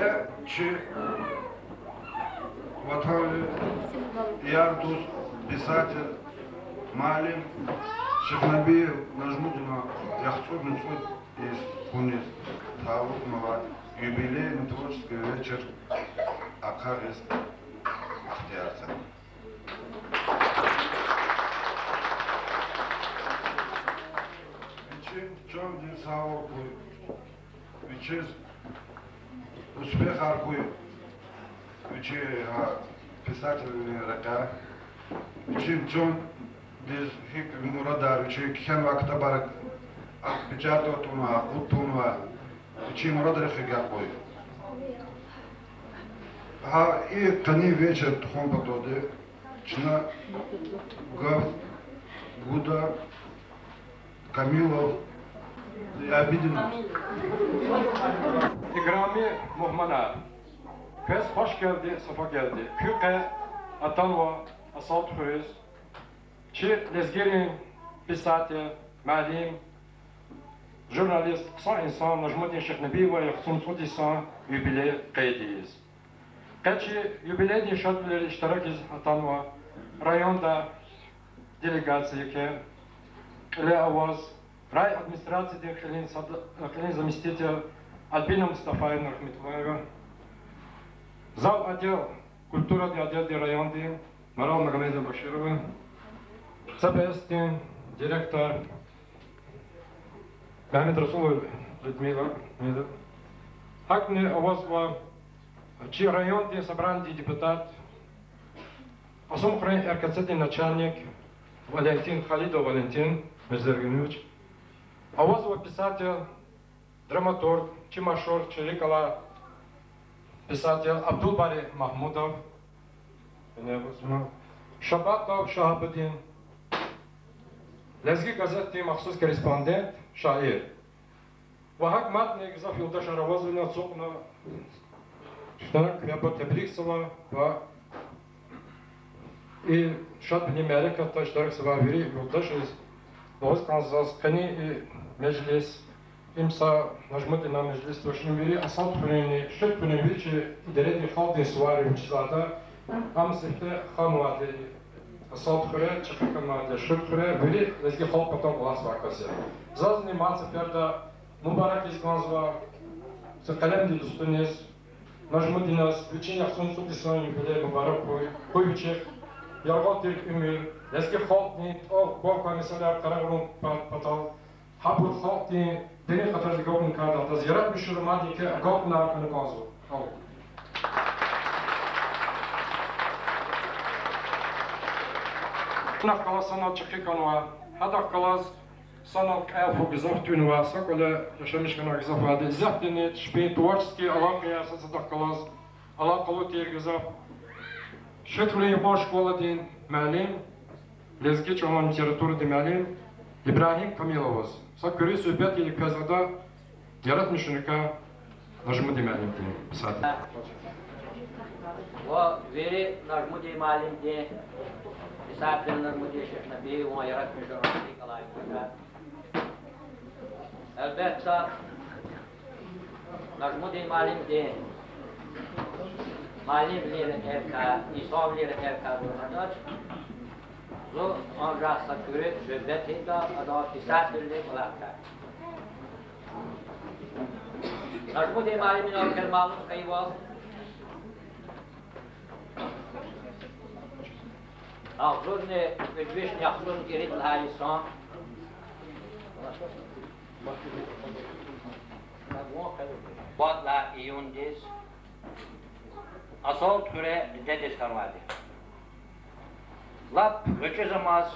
Ve ki vatanı yar dost писатель Малим Шахнабиев Нажмудина Яхцов Мецуд из Тунис Тавук Мават юбилейный творческий вечер Акар из Ахтиарца. Чем день саур вечер успех аркуй вечер писатель рака вечер Джон Biz Muradar, Ken vakta barak Bicardo tunva, Kutunva, Muradar Figapoy. И тани вечер тхон пододы, чна Гав, Гуда, Камилов, Абидинов. İkrami muhmana, pes hoş geldi, safa geldi. Küke, atanva, asalt hürüz, Чи лезгирин, писатель, معلم, журналист, кыса инсан, Нажмудин Шахнабиева, Яхцун Цудисан, юбилей кайдиз. Качи юбилейный шатблер иштарак из Атанва, районда делегации ке, или аваз, рай администрации Хелин заместитель Альбина Мустафаевна Рахметулаева, зал отдел культуры отдел районды Марал Магомедова Баширова, Сабестин, директор Мехмед Расулов Людмила. Акне овозва чи районный собранный депутат, Асумхрен РКЦ начальник Валентин Халидов Валентин Мезергенович, овозва писатель, драматург, Чимашор Чирикала, писатель Абдулбари Махмудов, Шабатов Шахабудин, لازقي газеты مخصوص كورسبوندنت شاعر وهاك ماتني إذا في وداش روازنا سوقنا اشترك في أبو تبريك سوا و и شاد بني أمريكا تشترك سوا فيري وداش لوز كانزاس كني مجلس إمسا نجمتنا مجلس توشين فيري أصلا تفنيني شد تفنين فيري شيء إدارة خالد سواري مجلساتا أم سفته خانواتي Asalt Kure, Çakırkanlar'da Şık Kure, böyle lezgi halk patan kulağız vakası. Zaten mansı ferda mübarek izganzva, se kalem di dostunez, najmudinaz, bütün yaxsun sudisan yübile mübarek koy biçek, yargat dirk ümür, lezgi halk ni, o bol komisyonlar kararın patal, habur halk ni, deni katar zigavun karda, ta ziyaret müşürüman di ki, gavun arkanı ganzva. Nach kalas sanat çekikanwa, hadak kalas sanat elfu gizaftunwa, sakole yaşamışkana gizafade, zahtini şpin tuvarski alakaya sasadak kalas, alakalı tiyer gizaf. Şetruli yuva şkola din malim, lezgi çoğun literaturu din malim, İbrahim Kamilovuz. Sakuri söhbet yedik kazada, yaratmışınıka, Najmudi malim din, pisati. Ve veri Najmudi malim din, Misafirler Nажмудin Şahnabiyev ona yaratmış olan kalaylıklar. Elbette Najmudin malim değil. Malim bilir erka, İsa bilir erka durmadır. Zo ancak sakürü söhbetiyle adam misafirlik olaklar. Najmudin malimin orker malum kayıvaz. أخذوني بالبيش يأخذون قريب الهايسان بعد لا يونديس أصوات كره دديس كروادي لاب وجزماز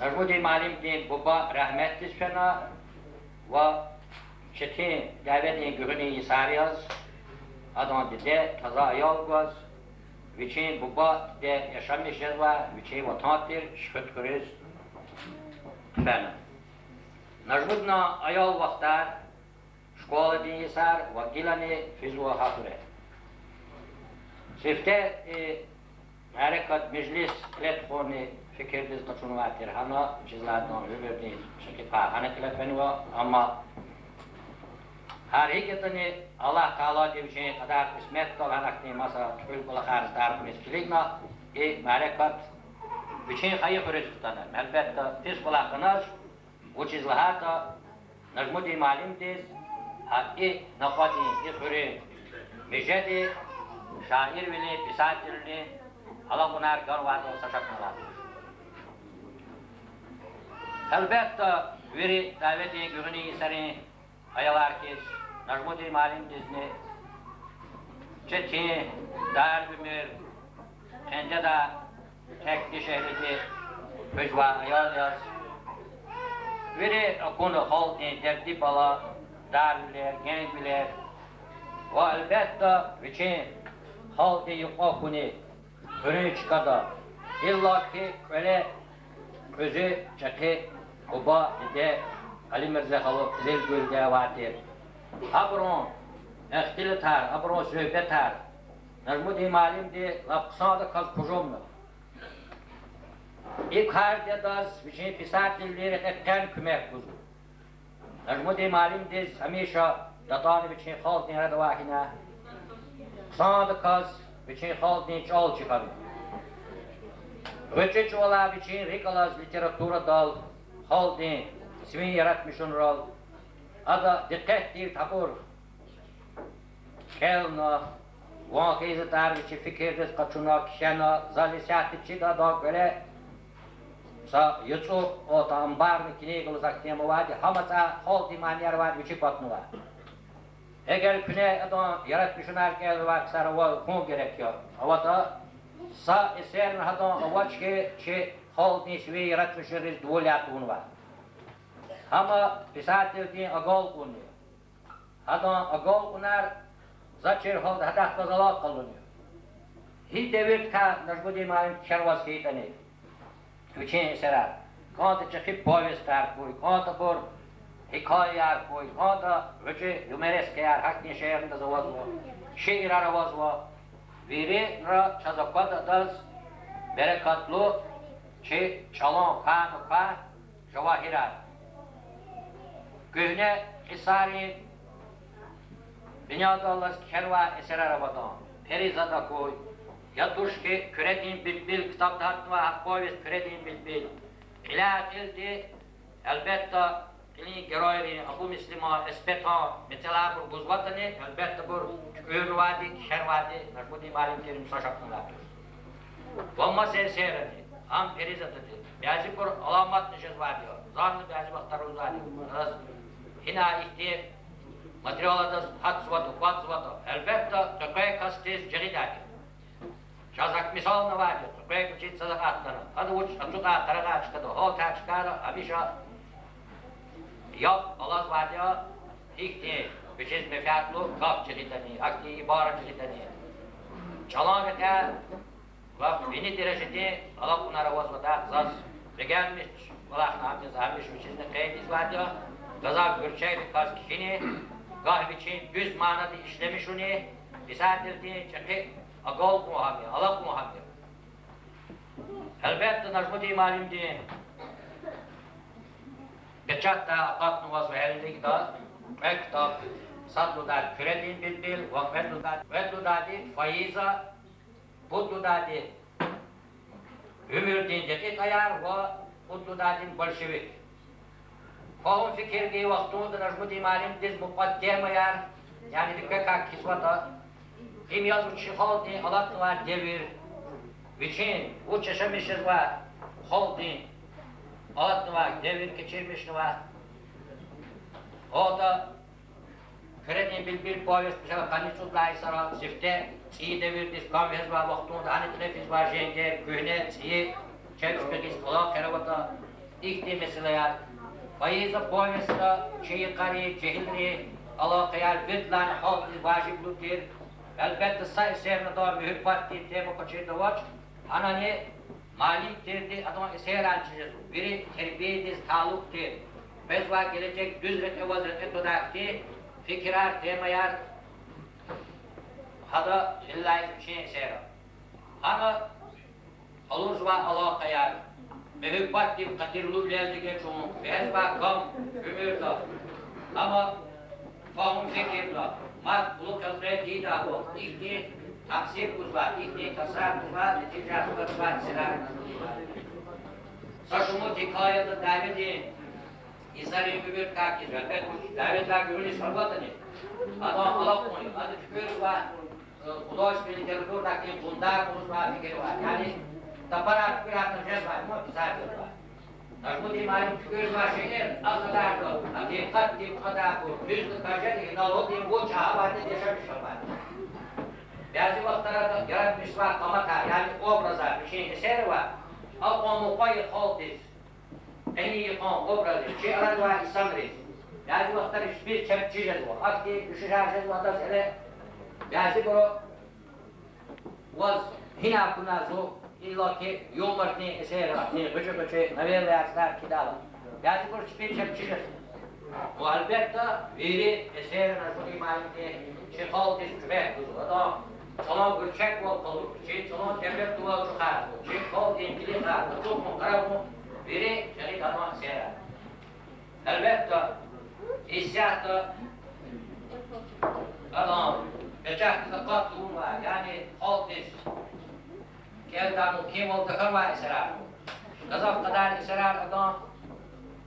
نجمودي معلم دين بابا رحمت ديسفنا و شتين دعوتين جهني يسارياز أدان دده تزا يالغاز Viçin baba de yaşamışız ve viçin vatandır şükür körüz efendim. Najmudna ayol vaktar şkola dinisar ve gilani fizwa hature. Sifte harekat meclis telefoni fikirdiz kaçunvatir hana cizlardan öbürdeyiz. Çünkü pahane telefonu var ama Hareketini Allah Teala diye bir şey kadar kısmet olarak masa tül kula karşı tarafımız kiligna merekat bir şey hayır hürriyetine elbette pis kulakınız bu çizlahata Najmudi malimdiz nafati hürriyet mecedi şair veli pisatirli Allah bunar garvarda olsa şakmalar elbette veri daveti görünü seni ayalar ki Najmudi malimdiz ne çeti dar bimir kendi de tekli şehirde Pejva ayal yaz veri konu halkın tertip ala darbiler, gençler ve elbette bütün halkı yukakuni önü çıkardı illa ki öyle özü çeki kuba de Ali Mirza Halı Zilgül'de vardır abron ihtilatar, abron söhbetar Najmudi malimdi lapsada kaz kujomna İlk harda das bir şey pisatillere etten kümek kuzu. Najmudi malimdiz hamisha datanı bir şey halk nerede vahina. Sağda kaz bir şey halk ne çal çıkarı. Vıçı çoğala bir şey rikalaz literatura dal halk ne ismini yaratmış onral. Ada dikkat değil tapur. Kelna vakıйзы tarihçi fikirdiz kaçuna kişena zalisiyatçı da böyle sa yutsu o tambarni kinegul zaktiyamu vadi hamata haldi maniyar vadi biçi patnuva. Eğer küne adam yaratmışın erkeğe var sarıva kum gerekiyor. Avata sa eserin adam avaç ki haldi şivi yaratmışırız duvuliyatun var. Ama pisatildiğin agal kunu. Adam agal kunar zaçir haldi hadak kazalak kalınıyor. Hiç devir ka Najmudi malim şervaz keytani. Bütün eseler. Kanta çıkıp povestler koy, kanta bor hikayeler koy, kanta öce yumereske yer, hakkın şehrinde zavaz var. Şehir aravaz var. Veri ra çazakvada daz berekatlı çalan kanı javahirat. Gühne isari dünyada Allah kerva eser arabadan. Perizada koy. Yatuş ki küredin bilbil kitapta hatma povest küredin bilbil. İlahi ildi elbette ilin geroyri Abu Müslima espeta mesela bu buzvatını elbette bu ürvadi şervadi Najmudi malim kerim saşaklılar. Vamma serserdi am perizatı bazı bir alamat nişaz var diyor. Zanlı bazı vakitler uzar diyor. Hina ihti materyalada hat sıvatı, kat sıvatı elbette tökeye kastes cehidaki. Çazak misal ne var diyor. Tökeye küçük sadak atları. Hadi uç açığa tarağa çıkadı. Holta çıkardı. Amişa yap Allah var diyor. İhti küçük mefiyatlı kap cehidani. Akti ibaret cehidani. Çalan vete ve beni derecede Allah bunlara vazvada zaz ve gelmiş Allah'ın hamdi zahmiş üçüzde kayıt var diyor. Gazak gürçeydi kaz kişini gah için düz manada işlemiş onu bisatildi çeki agal muhabir, alak muhabir. Elbette Najmudi malimdi geçat da akat nuvaz ve elindeki da kitap sadludat küredin bilbil vedludadi faiza budludadi ümürdin dekik ayar ve budludadin bolşevik. Fahum fikir ki vaktunda Najmudi malimdiz mukaddem ayar yani dikkat kisvata kim yazıp çıkaldi alat var devir için bu çeşemişiz var haldi alat var devir geçirmiş var o da Kredin bilbil povest mesela kanisutlay sara sifte iyi devirdiz kamvez var vaktunda hani nefis var jenger güne iyi çevşpekis ola keravata ikti mesela ya faiza povesta şeyi kari cehilri ala kıyal vidlan haldi vacibludir elbette say eserine daha mühibbattir tema kaçırdı vaç anani malim terdi adama eser alçacağız biri terbiyediz taluktir bezva gelecek düz rete vazrete todakti fikrar temayar hada illahi bir şey esera ana aluzva ala kıyal mühibbattir kadirlu lezdi geçun bezva kam ömürda ama Fahum fikirler. Mat buluk hazreti dahu. İhti taksir kuzlar, ihti tasar kuzlar, neticat kuzlar, silah. Saşumu hikayede daveti İsa'nın gübür kakir. Elbet davetler gübür ispabatını. Adam Allah konuyor. Adı fikir var. Kudoj literaturdaki bundar konusunda fikir var. Yani taparak fikir atacağız var. Ama misafir var. Najmudi malum fikir var şeyler. Az kadar da. Hakikat değil bu kadar bu. Yüzlü kaçak inalot değil bu çağa var. Yaşamış var. Bazı vaktlarda yaratmış var kamata. Yani obraza bir şeyin eseri var. Al onu koyur haldiz. En iyi yıkan obrazı. Şey aradı var İslam'dır. Bazı vaktlarda hiçbir çepçiyeceğiz var. Akti düşüreceğiz var da sene. Bazı bunu was hina kunazu illa ki yolmartni eseri. Gıcı naverle aslar kidala. Bazı bunu hiçbir çepçiyeceğiz. Bu elbette veri eseri najmudi malimde şey haldiz kübeh kuzulu. Adam çalan gülçek var kalır. Şey çalan devlet duvar çıkar. Şey kal dengili kar. Çok mu karar mı? Biri şerik adam seyrer. Elbette hissiyatı adam becahtı katlum var. Yani halkız kelden mukim oldu var esrar. Kazak kadar esrar adam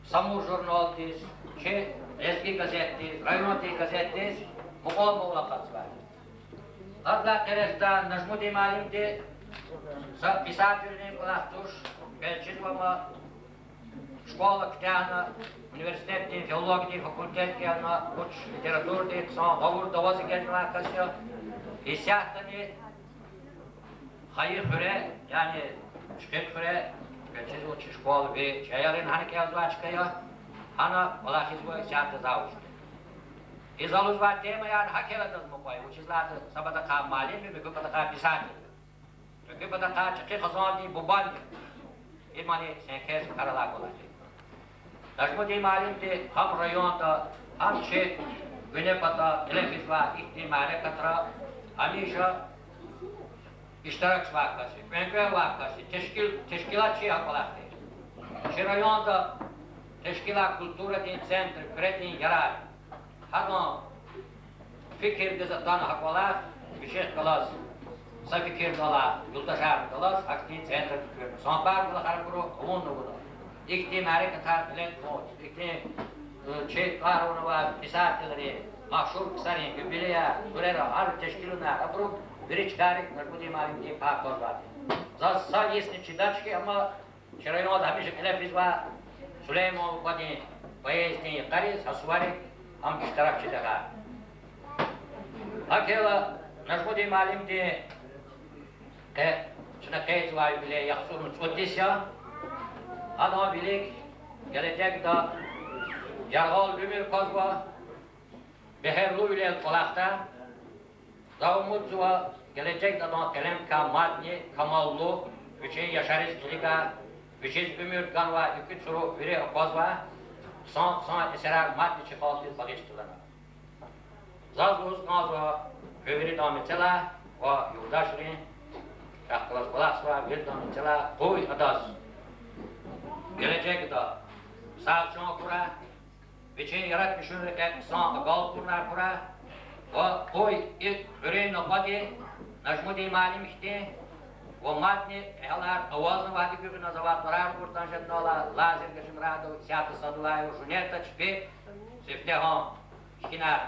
Samur jurnaltiz, şey eski gazettiz, rayonotik gazettiz, mukol muğlakat var. Adla teresta Najmudi malimdi pisatelini kulaktuş, belçiz ama школа ктяна, университетти, филологии, факультетки, она уч литературди, сон говор давазы генла касya. Hissiyatını hayır füre, yani şüphet füre, belçiz uç şkol ve çayarın hani kevzva çıkıyor, hana olakiz bu hissiyatı zavuştu. İzaluz var tema yani hakeladız mı koy, uçizlatı sabada ka malim mi, büküpada ka pisati. Büküpada ka çıkı kazandı bu bandi. İmani senkez karalak olacak. Najmudi malimdi ham rayonda, ham şehir, Güneybatı, telefizva, ihtimale katra, hamisha iştirak vakası, öngör vakası, teşkilatçı yapılaktır. Şu rayonda teşkilat kulturatin centri, kretin yarar. Hadan fikir gazetan hakvalar, bir şey kalas, sa fikir dala, yoldaşar kalas, aktin centri fikir. Sonbar kula karakuru, avundu kula. İhtimale katar bilen moç, şey karonu var, misafirleri, mahşur kısarin, gübüleye, durera, harp teşkiluna, aprup, biri çıkarık, Najmudi malim diye paktor var. Zas sağ yesini çıdaçki ama şirayın oldu hamisha telefiz var, Süleyman Badi, Bayezdi, Kariz, Hasuvari, ham iştirak çıdağa. Akela, Najmudi malim diye, şuna kayıt var bile, yaksurun çodisya, adam bilik, gelecek da, Yargal ömür kozva, beherlu ile kolakta, zavumuzva gelecek adam kelem kamadni, kamallu, üçü yaşarız kilika, üçü ömür kanva, iki suru vire kozva, son eserar maddi çıkaltı bagıştılana. Zazluz kanzva, köveri damitela, ve yurdaşri, şahkılas kolasva, bir damitela, koy adas. Gelecek da, sağçın kura, Biçin yaratmış ürünlükler san gal kurnar kura ve koy ilk öreğin nokadi Najmudi malim işte ve madni ehalar avazını vadi gibi nazavatlar kurtan şedin ola lazır geçim rado siyatı sadılayı jünerta çıkı sifteham şkina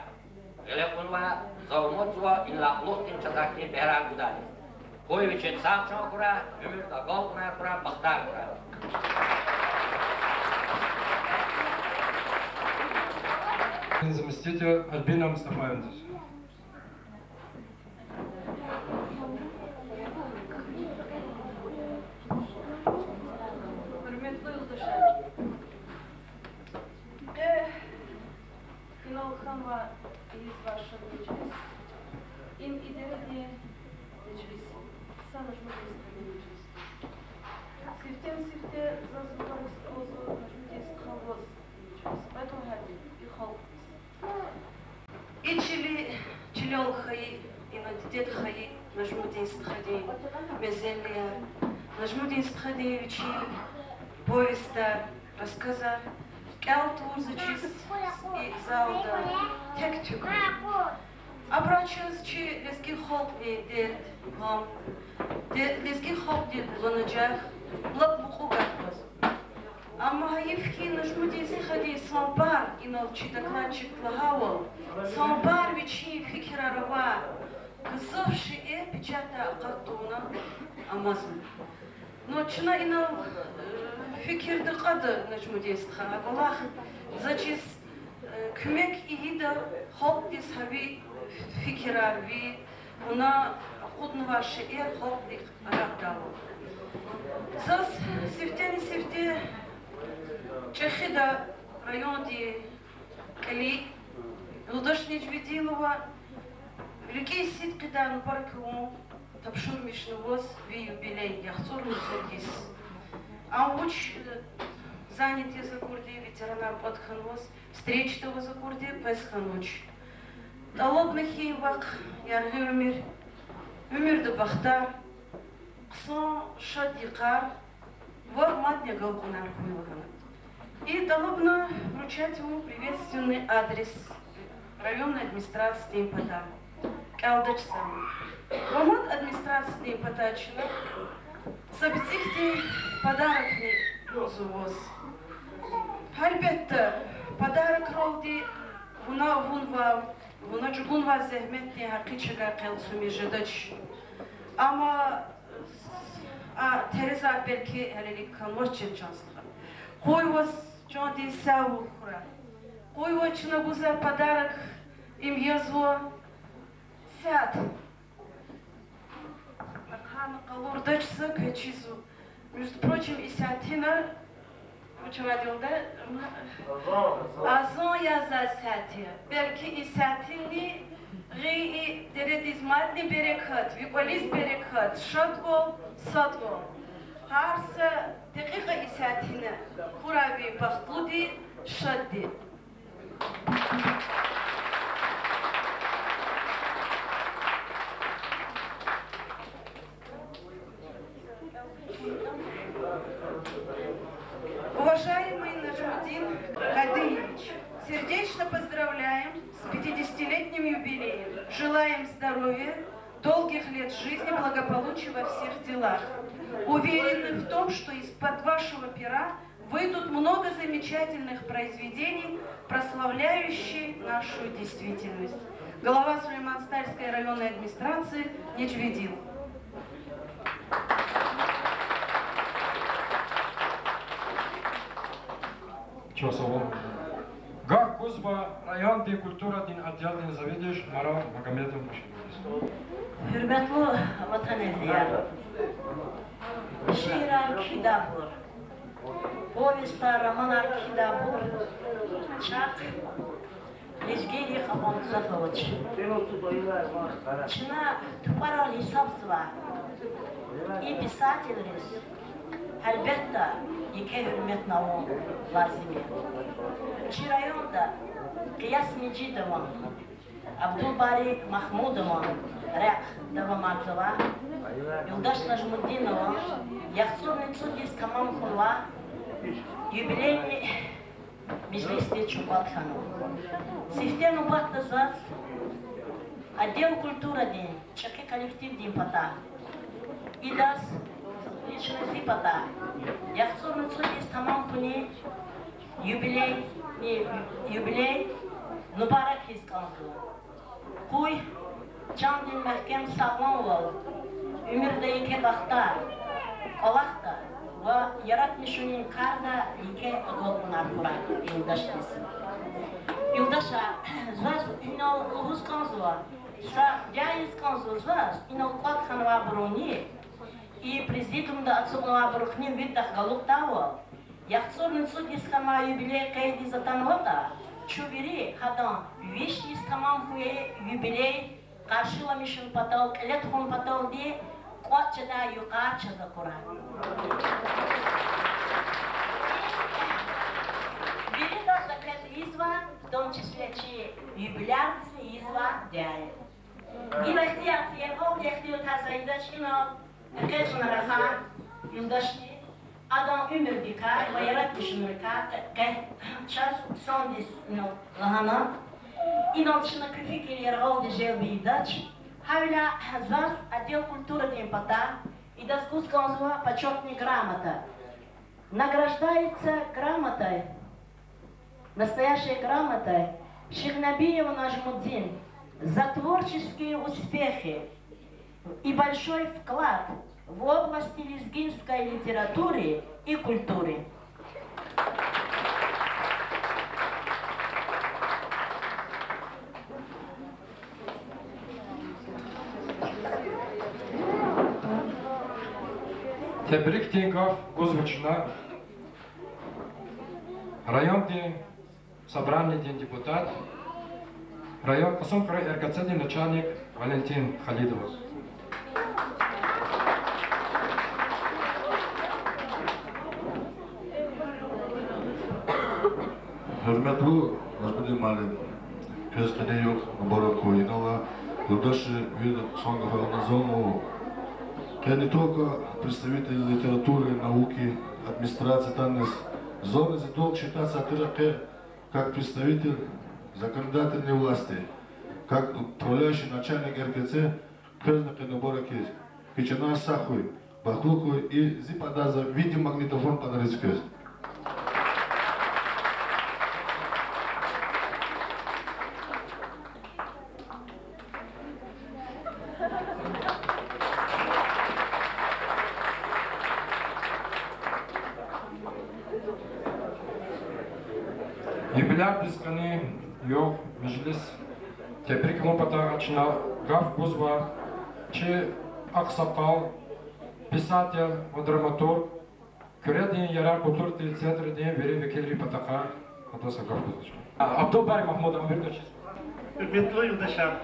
telefon var zavumut var illa luhtin çatakti behral gudali koy biçin sağçın kura ömür da gal kurnar kura baktar kura Заместитель Альбина Мустафаевна. Hürmetli yoldaşlar. İnalkan ve iz başlayacağız. İn ileride meclis. Sanırım meclis. Sifte zazıkları sıkılızı meclis kavgaz meclis. Поэтому hadi bir halk. Чили алхаи, инадидет хаи, Najmudi стхади, мезелия, Najmudi стхади учи повеста, рассказа, Келтузычис и залда тектюк. Абрачыз чи лески холп дед хам. Лески холп дед ланajах блак мукугатбыз. Amma hayıfki năjmudisi hadi sambar inalçı daklançık lahawal. Sambar viçi fikir arava. Kısıfşı pечата qattuna amazın. Noçuna inal fikirdi qadı năjmudisi xana. Allah zaçis kümek iyi de halk dis havi fikir arvi. Ona qudnuva şiir halk dik arabdalı. Zas sifteni sifte Чехида район Кали, Лудошнич Ведилова, Великий Сид Кидан Паркому, Тапшур Мишневоз, Ви юбилей, Яхцур Мицургис. А уч занятие за Курди, ветеранар Подханвоз, встречного за Курди, Песхануч. Талобных Ейвак, Ярги Умир де Бахтар, Ксон Шадикар, Вор Матня Галкунар Хуилгана. И талобно вручать ему приветственный адрес районной администрации Импата. Калдачсан. Вамот администрации Импатачина событихте подарок не зувоз. Хальбетта подарок ролди вуна джугунва зехметни хакичага келсуми жадач. Ама Тереза Берки хелелик канвочен чанслыга. Кой вас Джонди Сяу Хура. Кой очень нагуза подарок им язво сяд. Архана Калур дачса качизу. Между прочим, и сятина, учевадилда, азон я за сяти. Берки и сятини, ри и дередизматни берекат, виколиз берекат, шатвол, сатвол. Харса دقيقة إساتنا خرابي بخطودي شدي Уважаемый Нажмудин Кадыевич, сердечно поздравляем с 50-летним юбилеем. Желаем здоровья, долгих лет жизни, благополучия во всех делах. Уверены в том, что из-под вашего пера выйдут много замечательных произведений, прославляющие нашу действительность. Глава Сулейман-Стальской районной администрации Нечведил. Гав Кузба, район де культура дин отделный заведующий Марал Магомедов Мушевич. Hürmetli vatan ehlileri, şiirler kitabı, povestler, romanlar kitabı, çak, lezgeli kapan Zafoviç. Çına tupara lisapsva, и писательниц, elbette iki hürmet navu lazimi. Çi rayonda Qiyas Mecidova, Abdulbari Mahmudova, Ряк Давамарцева, Юлдаш Нажмудинова, Яхцурный Цудис Камам Хурла, юбилейный Межлисте Чубатхану. Сифтену Бахтазаз, отдел культуры день, чаки коллектив день пота. И дас личность пота. Яхцурный Цудис Камам Хуни, юбилей, Нубарак Хисканзу. Хуй, Candin mahkem sağlam ol, ömürde iki bakta, Allah'ta ve yaratmışının karda iki adolkunar kurak, yıldaş desin. Yıldaşa, zaz inal ulus kanzua, sa dяйыз kanzu zaz inal kod kanva bruni, и президиумда отсутного брухнин видах галук того, яхцурный суд искама юбилей кайди затанвата, чубери хадан вещи искамам хуе юбилей, Karşılamışın patal, elektron patal diye Kotçada yukarı çaza kuran. Biri de zakres izva, в том числе чи юбилярцы изва дяе. И вестияция, он ехтил тазайда, чино, кечна раха, юлдашни, Adam ömür dikar ve yaratmışını çaz son lahana inançına küfük yer aldı jelbidaç havla zas отдел культуры Демпата и доскусского почетной грамота. Награждается грамотой, настоящей грамотой Шихнабиева Нажмуддин за творческие успехи и большой вклад в области лезгинской литературы и культуры. Tebrik Tinkov Guzvichna, район день, собрание день депутат, район Косомкара РКЦ начальник Валентин Халидович. Hürmetli Nazmudin Malim, Közkene yok, Бараку Инала, Юдаши Вид Сонгова зону, я не только представитель литературы, науки, администрации Таннес, зоны за долг считаться Атыраке как представитель законодательной власти, как управляющий начальник РКЦ, Közkene Набораки, Кичана Сахуй, Бахлуку и Зипадаза, видим магнитофон подарить Köz. Юбиляр дисканы yok meclis tebrik мопатагачна гав Гузва, чи Аксакал, писатель, драматург, Küredin yarar kultur центр день veri vekilleri pataka Adasa gaf Guzva. Abdülbari Mahmud Amir Döşes. Hürmetli yurttaşlar,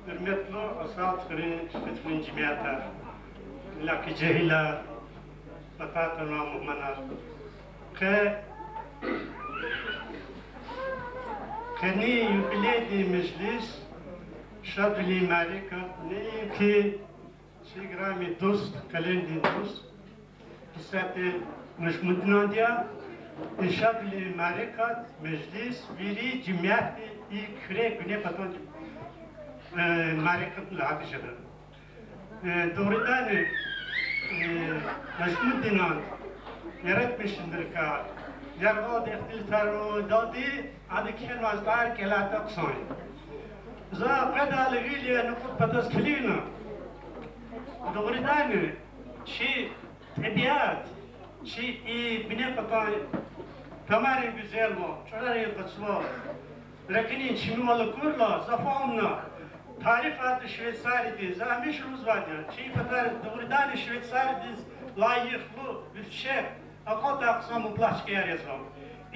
hürmetli asal şirketinin cemiyeti, laki cehila, batatına muhmanar, Keni yübiledi meclis, şadli marikat, ne ki sigrami dost, kalendin dost, pisate Nuşmudinandiya, şadli marikat, meclis, veri cemiyeti, küre güne patan marikat lahadışadır. Doğrudan Nuşmudinan yaratmışındır ka, yargı ihtiltarı dadi, adı kelmazlar kelata kısay. Za kadar ligiyle nukut patas kilina. Doğrudan çi tabiat, çi bine patay, tamamen güzel mi? Çoğları kaçma. Lakin çimi malı kurla, zafamna. Tarifat Şveysari'di, zamişimiz vardı. Çi patar doğrudan Şveysari'di layıklı bir şey. Akıl aksamı plaçkaya yazam.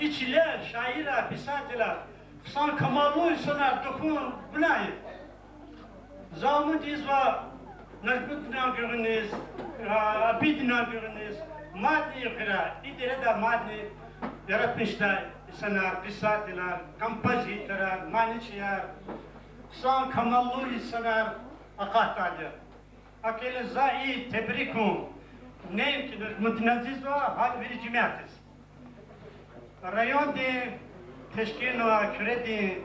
İçiler, şairler, pisateler, san kamallı insanlar dokun bunayı. Zamı dizva, Najmudina görünüz, Abidina görünüz, maddi yıkıra, idire de maddi yaratmışlar insanlar, pisateler, kampazitler, maniçiler, san kamallı insanlar akahtarlar. Akele zai tebrikum, neyim ki Najmudinaziz var, hal veri cemiyetiz. Rayon de teşkil ve kredi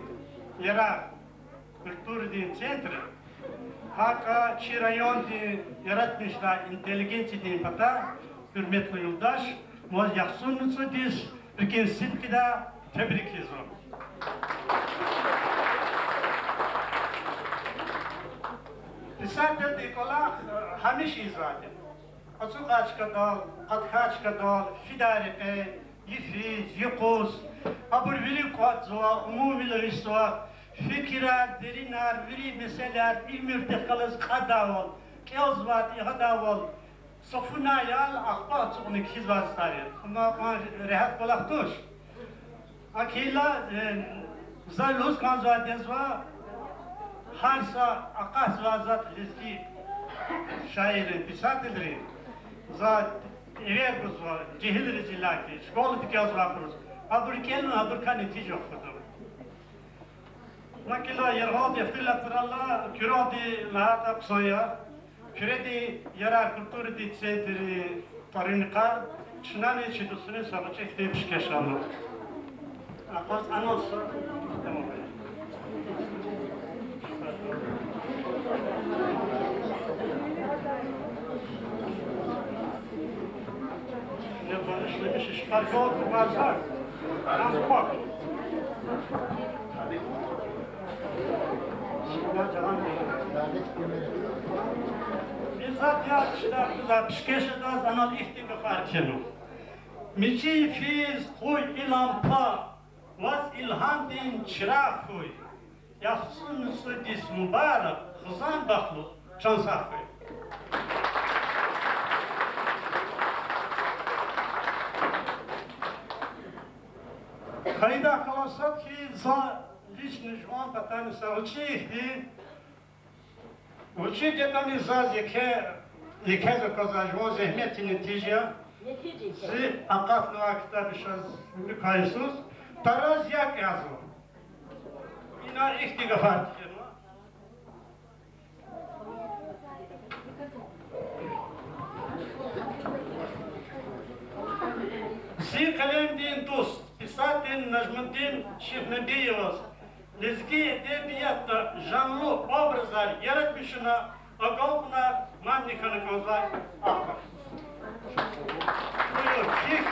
yara kültür din centre haka çi rayon de yaratmışlar inteligenci din pata hürmetli yoldaş moz yaksunusu diz birkin sidkida tebrik ediyorum. Pisatelь de kola hamiş izade. Açık açkadal, katkaçkadal, fidareke, Yifriz, Yukuz, abur vili kuatzuva, umumil riştuva, fikirler, derinler, vili meseleler, ilmirtekalız kadavol, keozvat, ihadavol, sofuna yal, akba çuğunu kizvat stariyat. Ama rehat kolak tuş. Akila, zaluz kanzvat yazva, harsa, akasva zat lizki, şairin, pisatellerin, zat, Eğer bu var, cehil rezillaki, şkola dikaz varız. Abur kelme, abur kan netice okudu. Nakila yerhad yeftillah Allah, küradi lahata kusaya, küredi yarar kültürü di centri طريقة شناني شي دوسرين سابتشي في بشكشانو أقص أنوس نبغى نشلي مش شقارقوت ومازال أنا فوق Bizzat yaşlarda pişkeşede zanat ihtibar kenu. Miçi fiz kuy ilampa vas ilham din çırak kuy. Yaxsın südis mübarek hızan baklı çansa kuy. Kayda kalasat ki za личный жван пытаемся учить и учить это не за яке заказать жван зехмети нетижа с акафного китаба сейчас Иисус тараз як язу и на их тигафат Си календин дост писатель Нажмуддин Шихнабиевас Лезги эдебиятта жанлы образlar yaratmışına agalına mannikanı kozlar akar. Buyur, ilk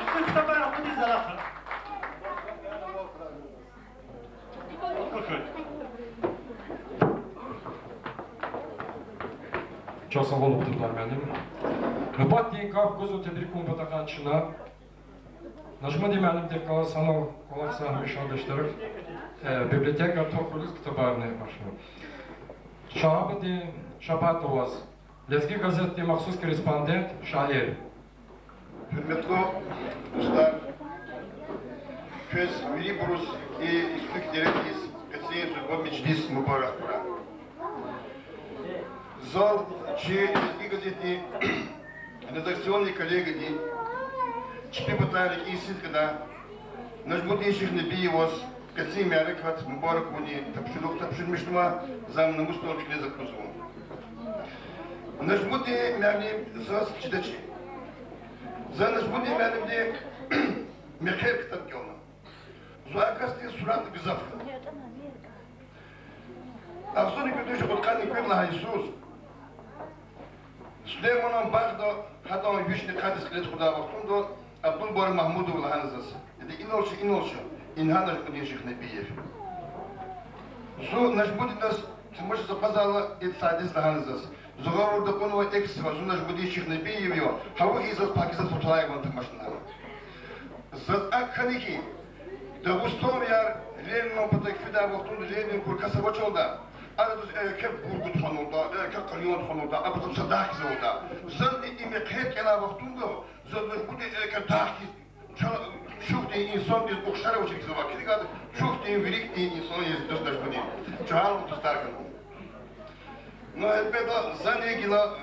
bütün kitaplar okudu zalakı. Okuyun. Часом волоптырлар меним. Рыбат дейін қав көз өтедіркун батағаншына. Нажмы деменім деп қаласану қолақса мешалдыштырып. Библиотека Тохулис кітабарны машина. Шабы дейін Шабат у вас. Лезги газетте махсус корреспондент Шаир. Hürmetli dostlar, köz Milli Buruz İstik Deretiz, Katsiyen Zülbü Meclis Mübarek Bura. Зал, че Лезги газети, редакционный коллега Ди, Чпи Батарик и Ситкада, Нажмудинших Небиевос, Каци Мярекват, Мубарак Уни, Тапшилук Тапшилмишнума, зам на мустор Члеза Крузу. Нажмуди Мярни Зас Чидачи. За Нажмуди Мярни Мехер Ктаб Гелна. Зуакасти Сурат Гизавка. Ахсони Кудуш Хуткани Квирла Иисус. Сулейманан Багда Хадан Вишни Кадис Клет Худа Вахтундо Абдул Бори Махмуду Лаханзас. Это инолши. Инхан Нажмудинших Небиев. Зу Нажмуди нас Тимош запазала и Садис Лаханзас. Зугару Даконова Эксива, Зу Нажмудинших Небиев его. Хаву Изас Пакизас Футалаеван Тамашнава. Зад Акханики. Да Густовяр Ленин Патак Фида Вахтун Ленин Куркаса Вачолда. Кеп Бургут Хануда, Кеп Кальон Хануда, Абутам Садахи Зауда. Зад ими Кеп Кена Вахтунго, Зад Нажмуди Кадахи. Шухтый инсон без бухшара учить зубаки. Ты говоришь, шухтый великий инсон есть достаточно. Чахал достаточно. Но это за негила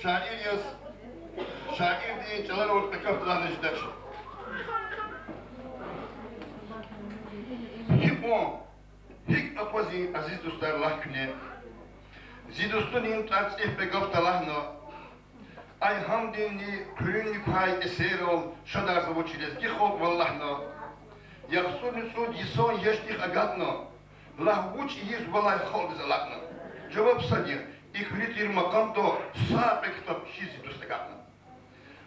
шаир день человек вот такой данный ждать. Хик опози азиз достар лахкне. Зидустунин тац эхбегов талахно. Ай хамдинни күрінні пай эсерол шадар завод через гихот валлахно. Яхсуницу дисон ешних агатно. Лахвуч ез валай холд залахно. Жаваб садир, их вритир макамто сапек топ шизи достагатно.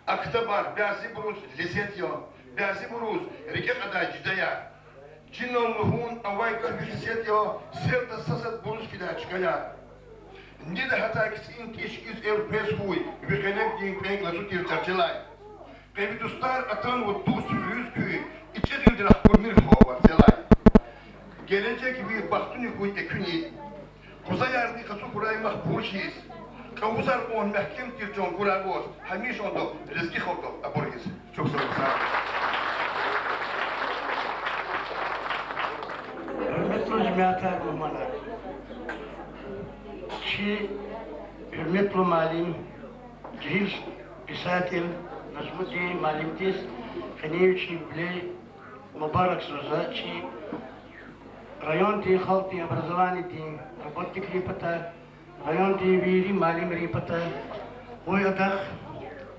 Актабар бязи буруз лезетьо, бязи буруз реке кадай жидая. Чинон лухун авай карби лезетьо, серда сасад буруз фидачкая. Не да хатак син тишкиз европейс хуй, вихенек дин пенк лазутир чарчелай. Кевиду стар атан вот туз фюзкü, içeri dirah kurmir hova selay. Gelecek bir baktuni хуй eküni. Kuzayardi kasu kuray mahburşiz. Kavuzar on mahkem tirjon kuragos. Hamiş ondo rezki khoto aborgiz. Çok sağ olun. Hürmetli cemaatler muhtarlar. Ki hürmetli malim, cihil pisatil, Najmudin malimtis, Fenevçi bile mübarek sözler ki rayon di halk di образование di robotik ripata, rayon di viri malim ripata, o yadak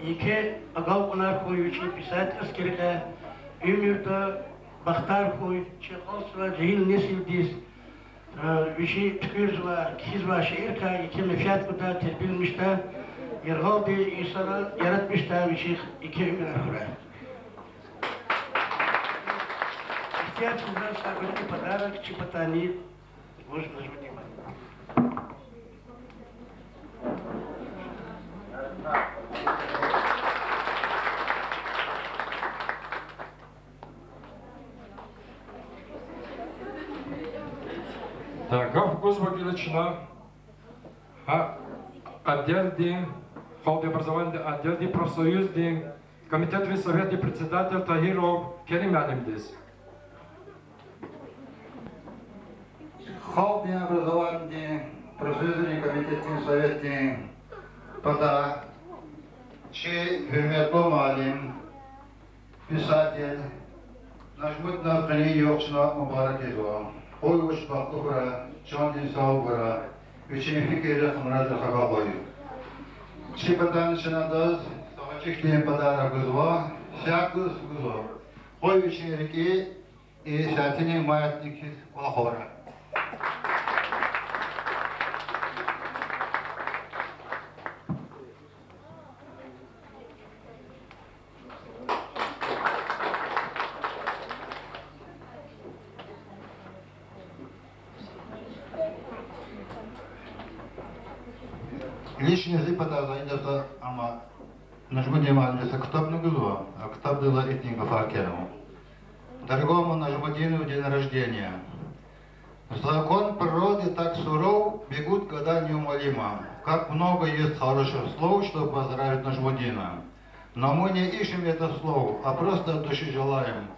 İki agav kunar koyu için pisat askerike ömürde baktar koyu çekals ve cehil nesil diz vişi tükürz ve kiz ve şehir ka iki mefiyat kuda terbilmişler yergal de insana yaratmışlar vişi iki ömür ahura. İhtiyacımızdan sabırlı padarak çıpatani boz nazmediğim. Гав Госвагилычна, отдел дин, холд образования отдел дин, профсоюз дин, комитет и совет и председатель Тагиров Керим Алимдис. Холд образования, профсоюз и комитет и совет дин, пода, Чи Хюмето Малим, писатель, нажмут на книги Йокшна Мубаракилова. Ой уж бахтура, чонди саугара, вечер фикере хмрада хабабой. Чипатан шинадаз, савачихтем падара гузва, сякус гузва. Ой вечерки и сатини маятники лахора. Лишний зипата заинтереса, ама нажмудим алиса китабны гузва, а китаб дела этнинга факеру. Дорогому Нажмудину день рождения. Закон природы так суров, бегут года неумолимо. Как много есть хороших слов, чтобы поздравить Нажмудина. Но мы не ищем это слово, а просто от души желаем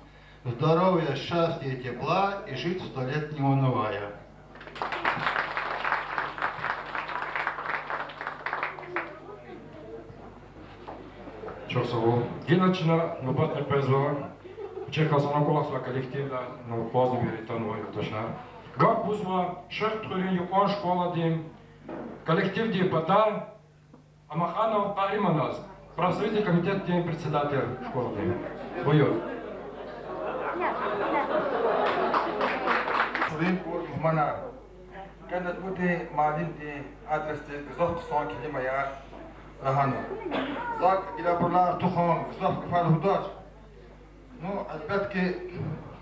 здоровья, счастья и тепла и жить 100 лет не унывая. Часово. Иначе нобатне пезва, чекал за наколасва коллектива, но базу веританова точно. Гав бузва шех трулин юкон школа дим, коллектив ди пата, Амаханов Париманас, православный комитет дим председатель школы дим. Бойот. Слин Мана. كانت بودي معلمتي أدرستي زهت صان كلمة يا رهانو. ذاك إلى برلا تخون زهت كفار هداش. نو البتك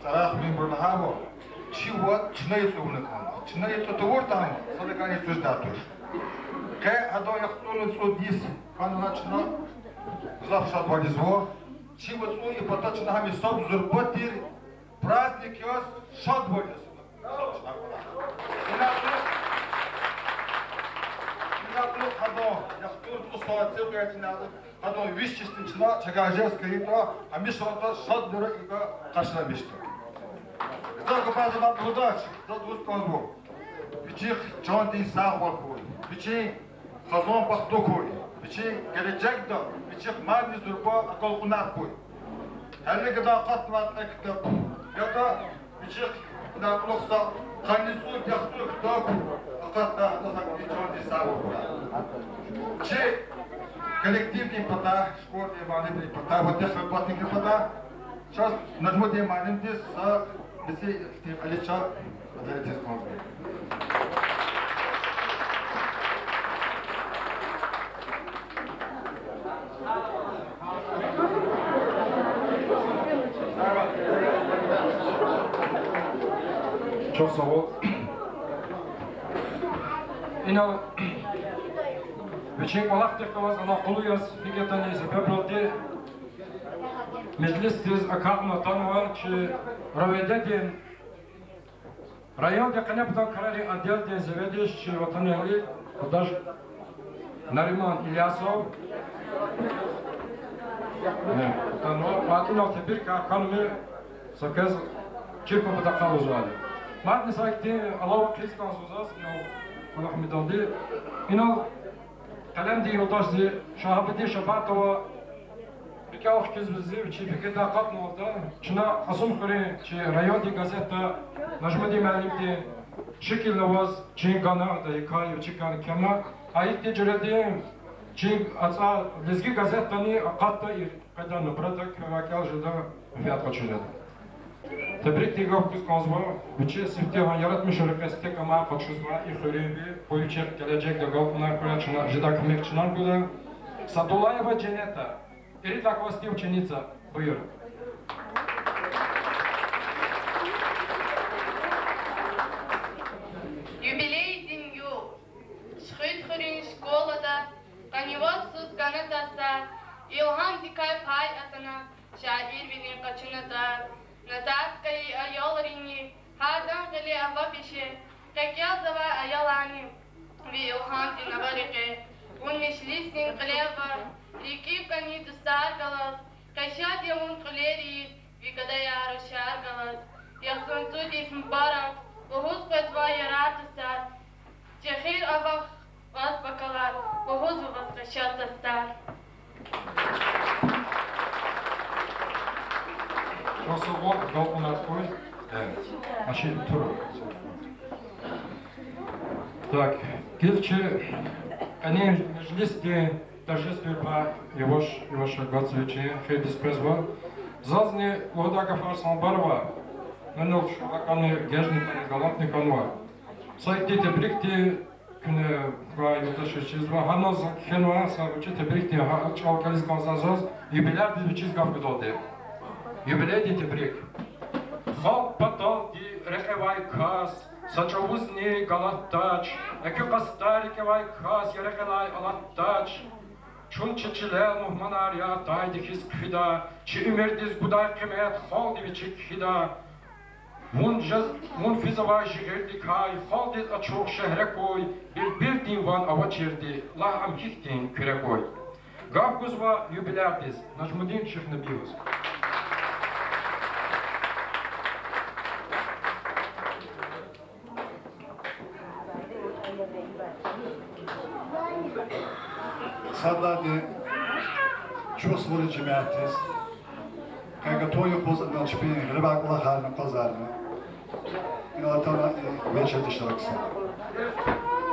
صراحة من برلا هامو. شو وقت شناي سوونكم؟ شناي تطورتهم؟ صدقني سجداتوش. كي هذا يختون السوديس كانوا ناتشنا زهت شاد والزوا. شو وقت سوي بتاتشنا هم يصاب زربتير праздник ياس شاد والزوا. Инакше хадо, яхтур тусоваться братиназы, хадо вещестен чина, чагажевская ито, а мишота шаддура иго кашламишто. Зарго база будач, за дускозбу. Бичих чонтин сахвакуй, бичих хазон бахтукуй, бичих gelecekda, бичих мадни зурба аколкунакуй. Әлеге да катмат эктеп, я да бичих на плохса Ханису яхту ктап, аката насак дичонди саву. Че коллективный пата, школьный малый пата, вот я работник пата. Сейчас нажму де малым дис, а если ты алича, адарите сконзы. Часово. Ина вечер малахтых вас на кулуяс фигетани себеблоди меджлис тез акадна танва че раведетин район де канепта карари отдел де заведешь че ватанели кудаш Нариман Ильясов не танва патина теперь как канме сакез чирко потакал узвали Мат не сакти Аллах Христос узас, но Аллах ми даде. Ино калем ди йолдаш зи шахабати шабатова биках киз бизи чи бикета катнолда чина асум хори чи район ди газета нажмади малимди шекил наваз чин гана да икай чи кан кема айти жреди Чи аца лезги газетани акатта и кайда набрата кавакал жада вят качулет. Тебрик тигав кус казва, биче сифтеhan yaratmış rıfestek ama kaçuzma ihörevi, koyuçer gelecek de galpınar kuraçına jada kümekçinan bula. Sadulayeva Ceneta, Erita Kosti ученица, buyur. Юбилей динью, шхытхырин школада, каниватсыз канатаса, Илхам дикай пай атана, шаир винен качыната, Натаскай аялрини, хадан гали авапише, какязава аялани, ви Илхам динаварике, он мишлисин клева, реки кани дустаргалас, кашат ямун клери, ви кадая рушаргалас, яхтун тудис мбарак, وهوز بدوا يراتسا جخير أبخ واس بكالار وهوز وغسرشات تستار Просто вот долго надходит. Аши туру. Так, кирче, они жлисти торжествуют по его шагацевичи, хейдис презвал. Зазни лодака фарсан барва. Менел шулаканы гежни галантный канва. Сайти брикти күне ва юташчизва ханаз хенва саручи брикти чалкалис казазаз юбилар дичиз гафдоде. Юбилей брик. Хал патал ди рекевай кас сачовузни галаттач, экю кастарикевай кас ярекелай алаттач. Чун чечилел мухманария тайди хис кфида, чи умердиз гудай кемет хал дивичи кфида. Мун физава жигерди кай, халдит ачок шехрекой, bir divan avaçirdi, laham hiktin kürekoy. Gavguzva юбилярдиз, Najmuddin Шехнабиус. Sadladi, чувствовали чемятис, когда твою познал чпи, рыбак улахарна казарна. Галатана вечер дешракса.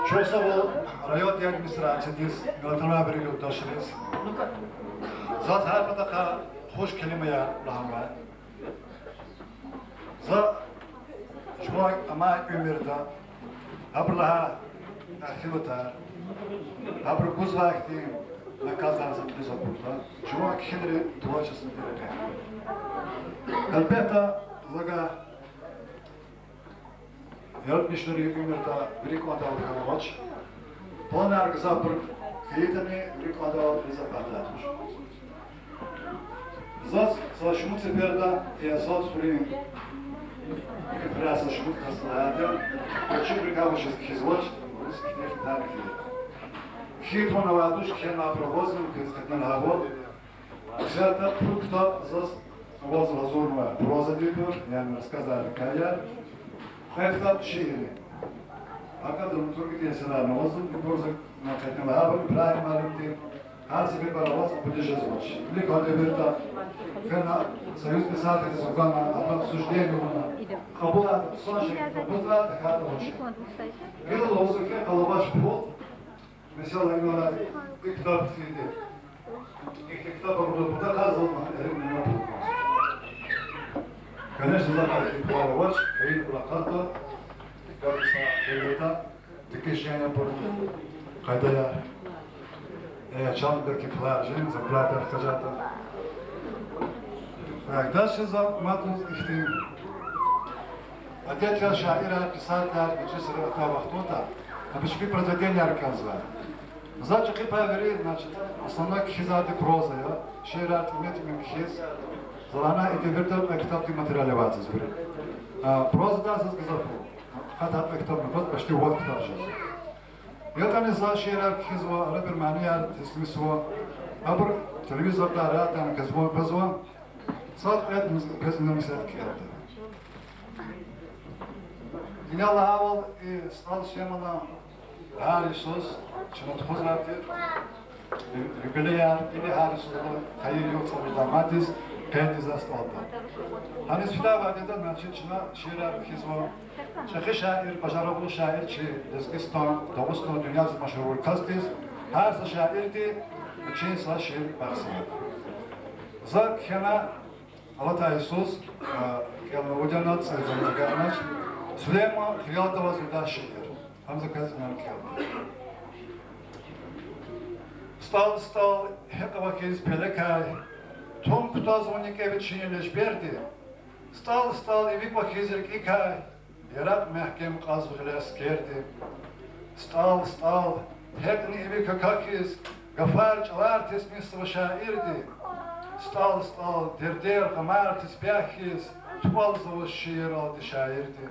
Чувствовал район администрации дис, Галатана берегу дошрис. Зат харпатака хош келимая лахма. За шмак ама умерда, абрлаха ахилата, абр гузвахти наказан за безопутла. Шмак хидре творчество директор. Албета лага Yaratmışları ümürde birik adalı kanavaç, plan ergıza bir kıyıtını birik adalı bize patlatmış. Zaz saçımı teperde yasal süreyim, biraz saçımı kasılaydı, açık bir kavaşız kizvaç, Rus kitef tarifi. Kıyıt ona vaduş, kena provozim, kızkıtman hava, Kısalta Prukta zaz voz razorma proza diyor, yani рассказали kayar, Хайфтап шире. Академ Тургия Сенана, Озун, Борзак, Накатимаба, Ибрахим Алимти, Хаси Баравас, Будежезвоч. Лика Деверта, Фена, Союз писателей Сукана, обсуждение Хабула, Соши, Бузра, Хатович. Видел Озуке, Калабаш Пол, Веселая Игора, Иктап Фиде. Их Иктапа Будапуда, Казалма, Эрмина Пулкос. Конечно, закрыть плавать, каин плаката, как девята, текешение por кайдая, чамберки плажи, заплата хажата. Так, дальше за матус ихтим. Опять я шаира писатель, чисто вахтота, а почему произведение арказва. Значит, как говорит, значит, основной хизаты проза, шаира метим хиз. Зелана и теперь китапки материалы ватс избери. Проза да сказал. Хата китап на почти вот китап сейчас. Я там не знаю, шера хизва, рабер мания, тесмисва. Абр телевизор да рата, казва, казва. Сад это казно не сад киата. Динял хавал и стал шемана. Харисос, чему тхозрати. Юбилеяр или харисос, хайр yok sabırlamatis. Kendi zastalda. Hani sütava dedi naçıçına şiir hizmo. Şehi şair, başarılı şair ki Dezgistan, Dağıstan dünyası meşhur kastis. هر سه شاعر دی چین سه شعر بخشید. زد کنا الله تعیسوس که وجنات زمزگانش سلیمان خیال دواز ودا شعر. همزه کسی نمی‌کرد. Стал хекова кез пелекай, том кто звонике вечинелеш берди. Стал и виква хезерк икай, ярак мехкем казу хлес керди. Стал, хекни и вика какиз, гафар чалартис мистер шаирди. Стал, дердер хамартис пяхиз, тупал завоз шиирал ди шаирди.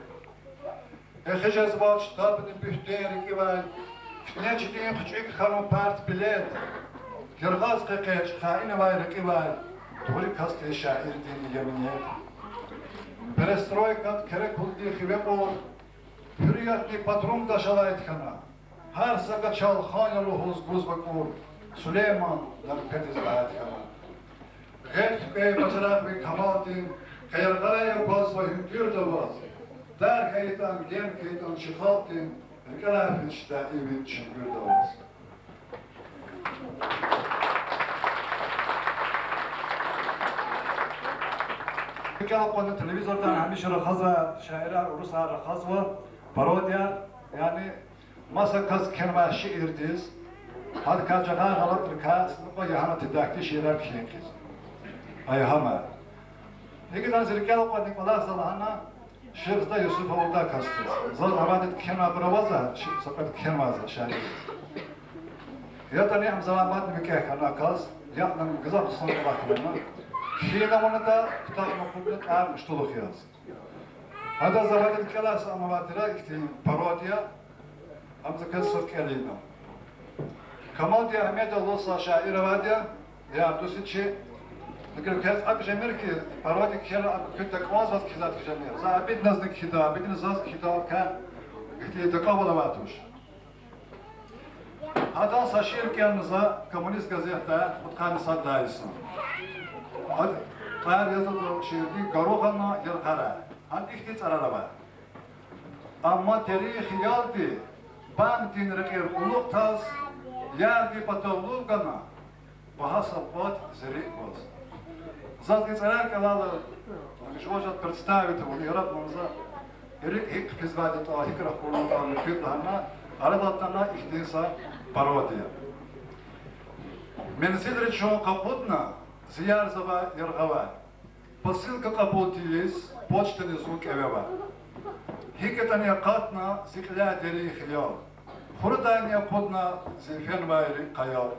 Эхежез бач табни бюхтери кивай, نجدين خشيك خانو بارت بلاد يرغاز قيقيش خائن واي رقيباي تقولي كاستي شاعر دين يمنيات برسترويكات كرك بلدي خيبقور hürriyetli patron da şalayet kana her saka çal khan ruhuz guz bakur Süleyman dar petiz ayet kana gayet kay bacarak ve kamatin kayargaya baz ve hünkür da baz der kaytan gen kaytan şifatin الكلام الشتائي من شنقر دواس الكلام قلنا التلفزيون ده همیشه رخصة شاعران روسا رخصة باروديا يعني مثلا كاس كلمة شعر ديز هذا كان جغان غلط الكاس نقول يهانا تداكتي شعران كينكيز أي هما هيك نازل الكلام قلنا قلنا زلهانا شيخ ده يوسف هو ده كاستس زاد عبادة كلمة بروازة سقط كلمة شاعر يا تاني هم زلمات نبكي كنا كاس يا نم جزاك الصلاة الله كلنا شيء ده ده كتاب مقبول عام مشتوق خياس هذا زاد الكلاس أما بعدها كتير باروديا هم زكسر كلينا كمال دي أحمد الله شاعر واديا يا دوسي شيء لكن كاس أب جميل كي بارودي كيلا كنت كواز بس كذا جميل زابيد نزل كذا بيد نزل كذا كان كتير تقابل ماتوش هذا ساشير كان نزا كومونيست غازيتا متقان صد دايس هذا قال يزل شيردي قروخنا يرقرا هل اختي ترى أما تاريخ يالدي بان دين رقير أولوك تاس يالدي بطولوك غنا بحسب بات زريق باز Задки царя казала, что может представить его, не рад мамза. Ирик призвать это, хикра холна там фитна, арадатана ихдиса пародия. Мен сидрит что капутна, зияр зава яргава. Посылка капути есть, почта не звук эвева. Хикетания катна, зикля дери хиял. Хурдания подна, зифен вайри каял.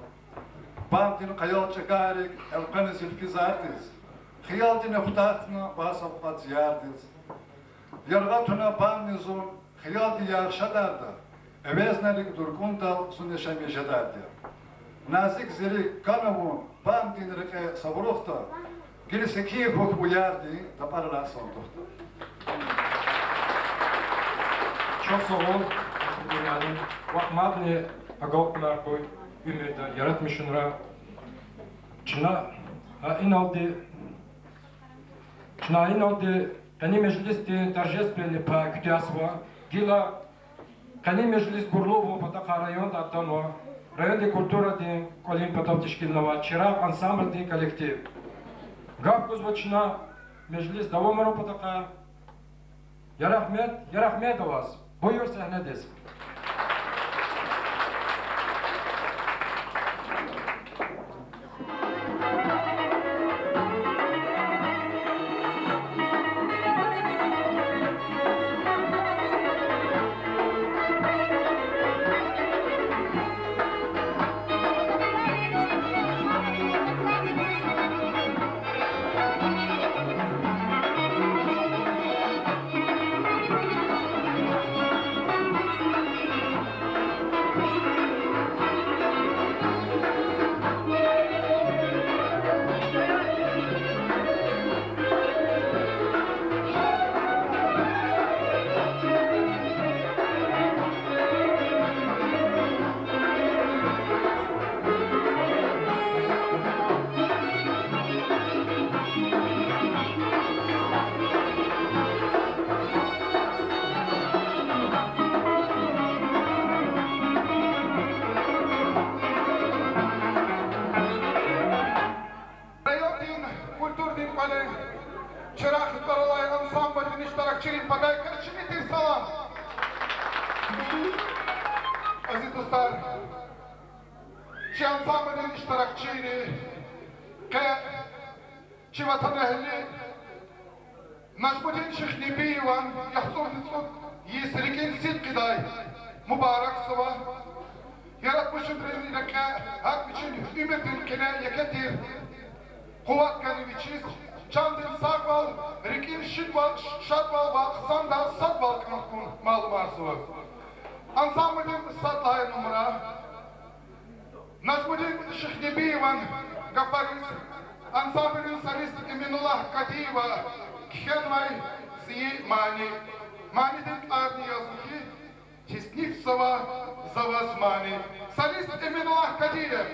بامتين قيال شكارك القنس الفيزاتيز خيالتنا فتاتنا باسبقات زيارتيز يرغتنا بامنزون خيالتي يار شداردا اوزنا لك دركونتا سنشامي شداردا نازك زريك كانمون بامتين ركي صبروختا جلسة كيف وكبو ياردي تبار راسون تختا Çok sağ ol. Yani vakmadni agavklar koy. Ümida yaratmışınra çına inaldi kani mecliste торжественный pa kütüyasva gila kani meclis Gurlovo pataka rayon da tanwa rayon de kultura de kolin patov tishkilnava чирав ансамбль de коллектив gaf kuzvachna meclis davamaro pataka yarahmet avaz buyur sahnedesin. Çırak Daralay Ansamblı'nın iştirakçının padayka için salam. Aziz dostlar, şu ansamblı'nın iştirakçını ki vatan ehli Najmuddin Şeyh Nebiyevan Yahzur Nitsuk Yesirikin Sidkiday Mübarek sabah yaratmışın rezileke hak için ümitin kene yeketir kuvat kaniviçiz çandın sakval rikin şatval vaksan satval kankun malum arzuva ansamblı'nın ıslatlayı numara Najmuddin Şeyh Nebiyevan Gafariz ansamblı'nın solist Eminullah Kadiva Kenvay siyi mani'den arni yazın ki tesnif zavaz mani solist Eminullah Kadiva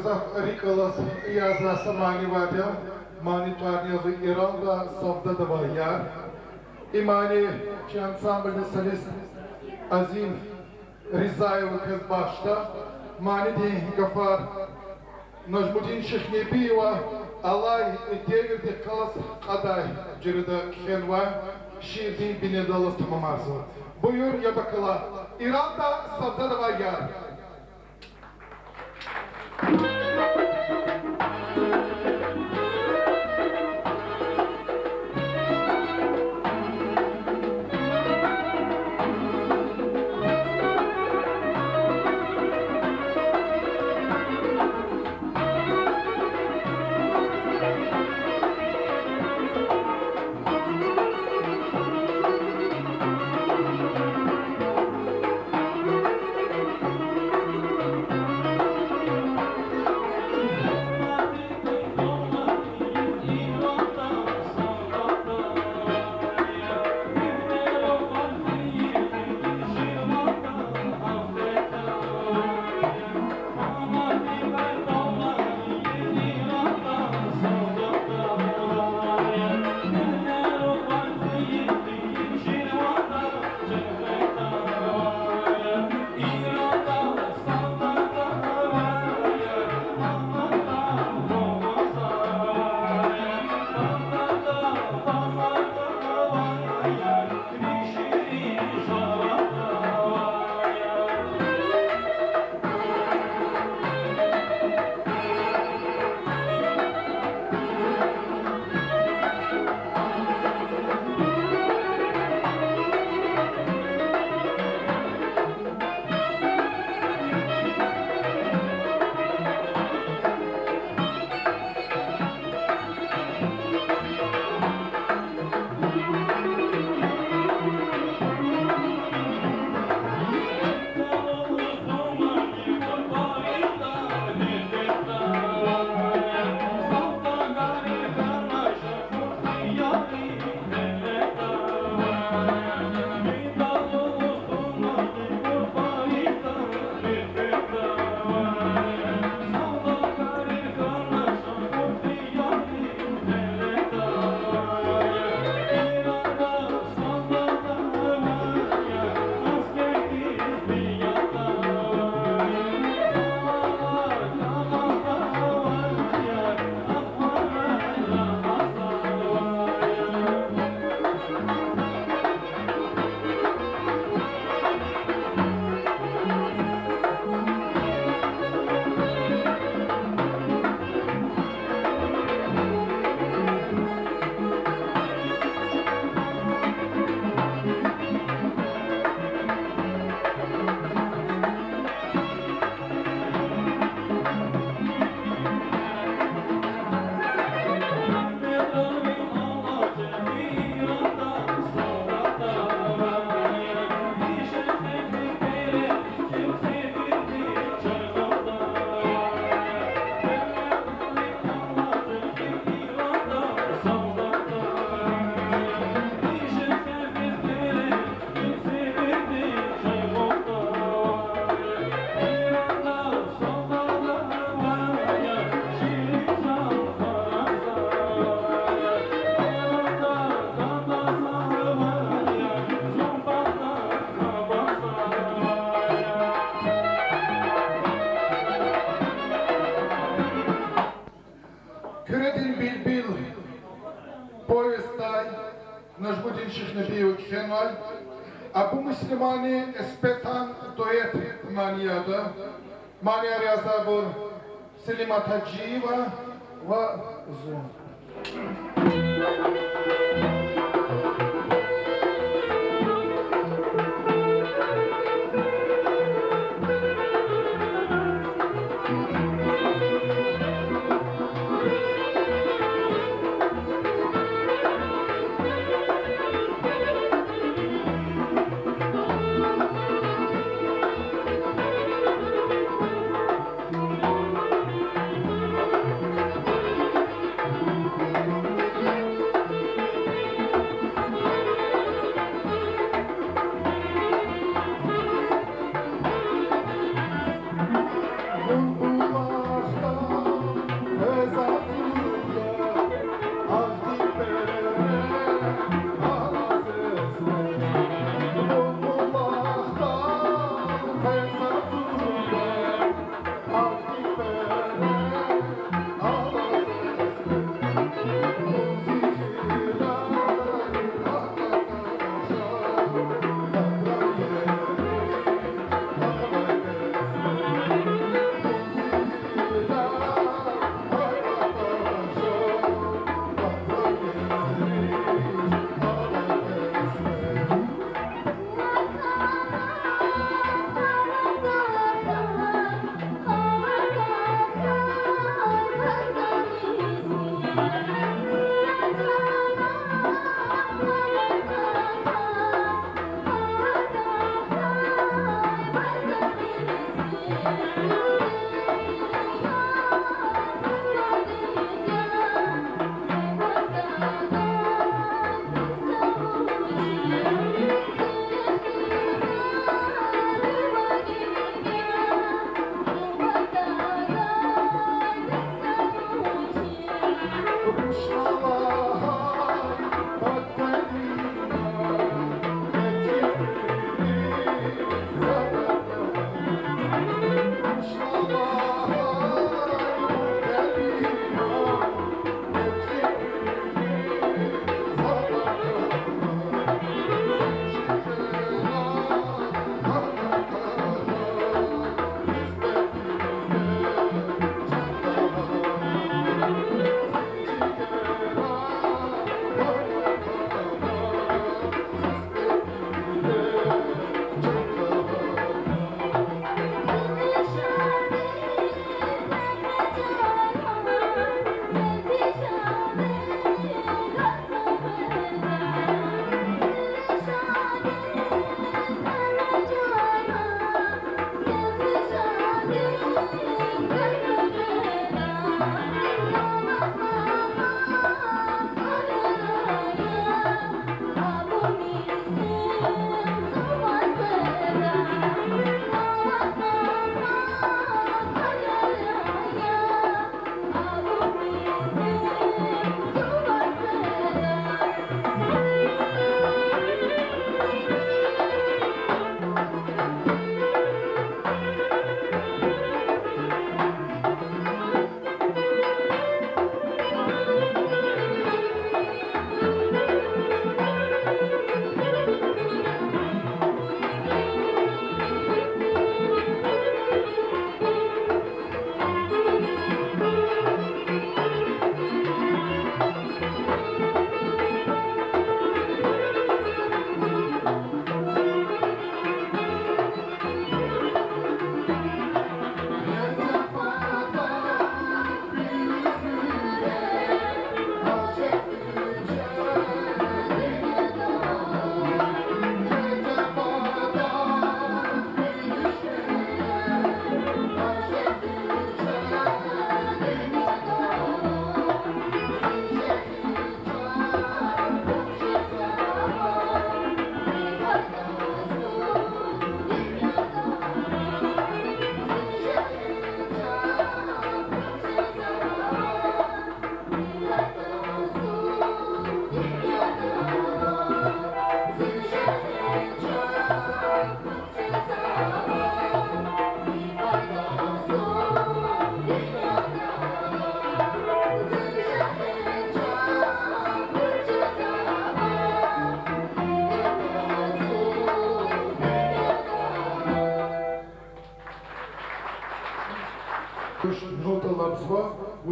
Казах Риколас Яза Самани Вадя, Мани Туарнyazı İran'da Savda da var ya. İmani ki ansambl solist Azim Rizayev kız başta, Mani de Gafar Najmuddin Şehnebiyeва, Alay Devirde Kalas Kaday Cirida Kenva, Şirdin Binedalı tamamazı. Buyur ya bakala, İran'da Savda da var ya. Küredin Bilbil Povestaj Najmuddin Şehnebiyev Kenval, a bu Müslümani espetan doyet maniyada, maniya yazabur Selimat Hacıyeva ve Zun.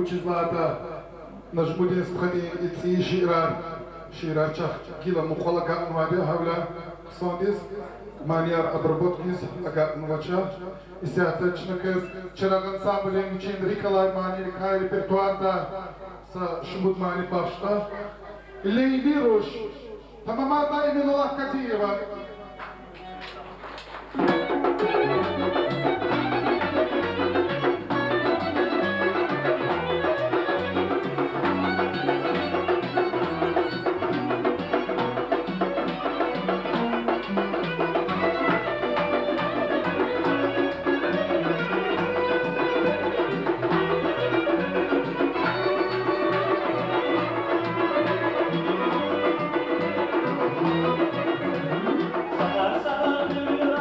учезлата нажмудин стхани ици ширар чах кила мухала гатнваби хавла сондис маньяр обработкис агатнвача исятачнакес чараган самбулен чин рикалай мани рикай репертуарда sa шмуд мани башта или вируш тамамата именно Катиева. Sagar sagar dövüyor,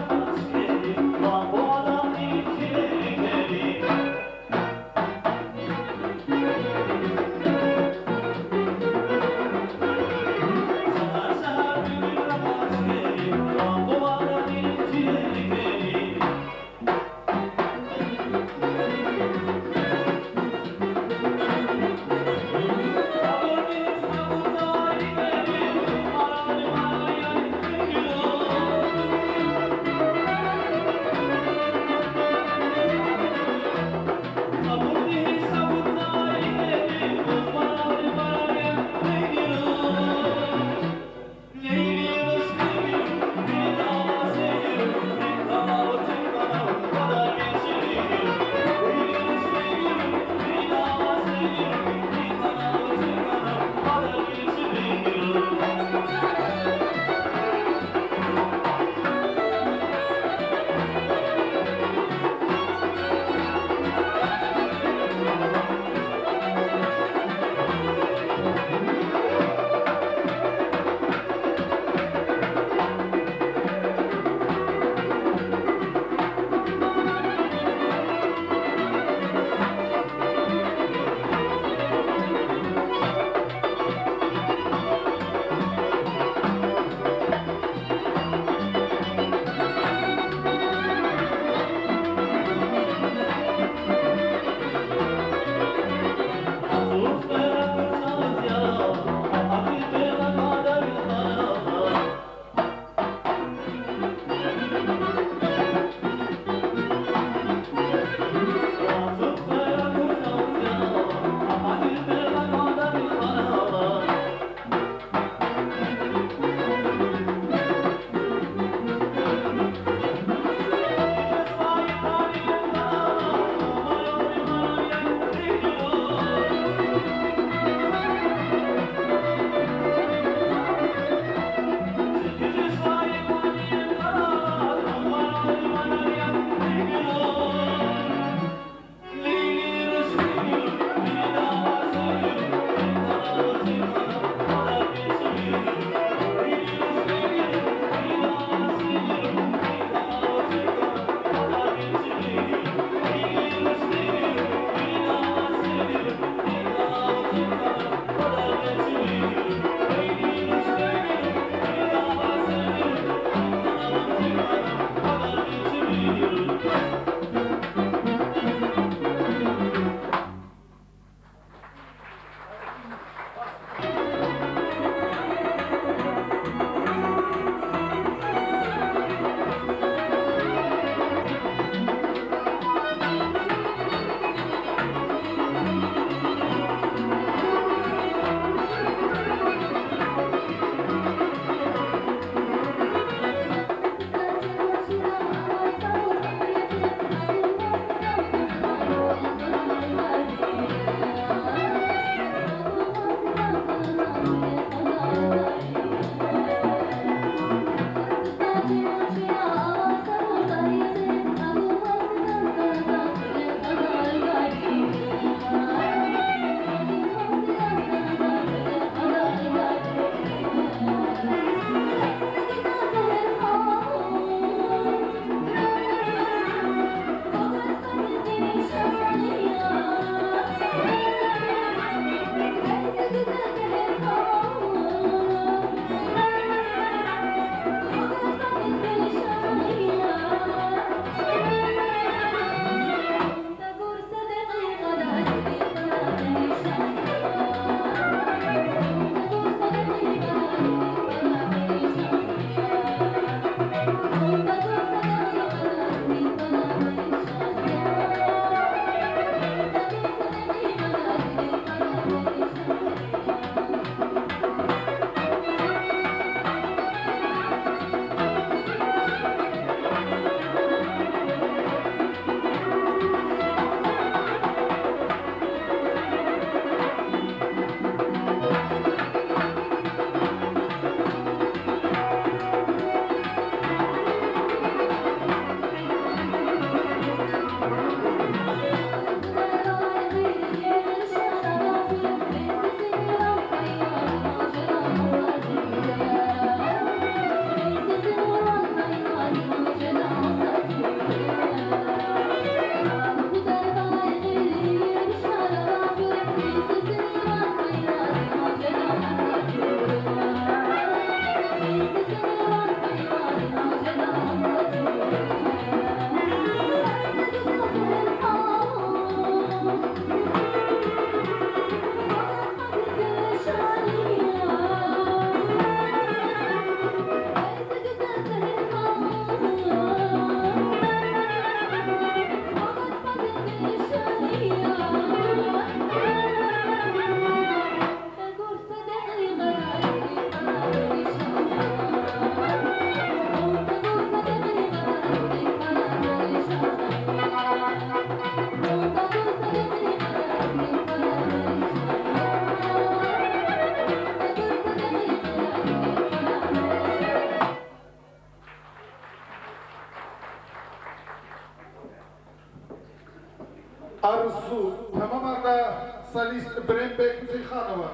солист Брембек Музейханова.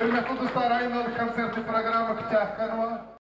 Hürmetli dostlar, aynalı konserti programı Kütahya Kanova.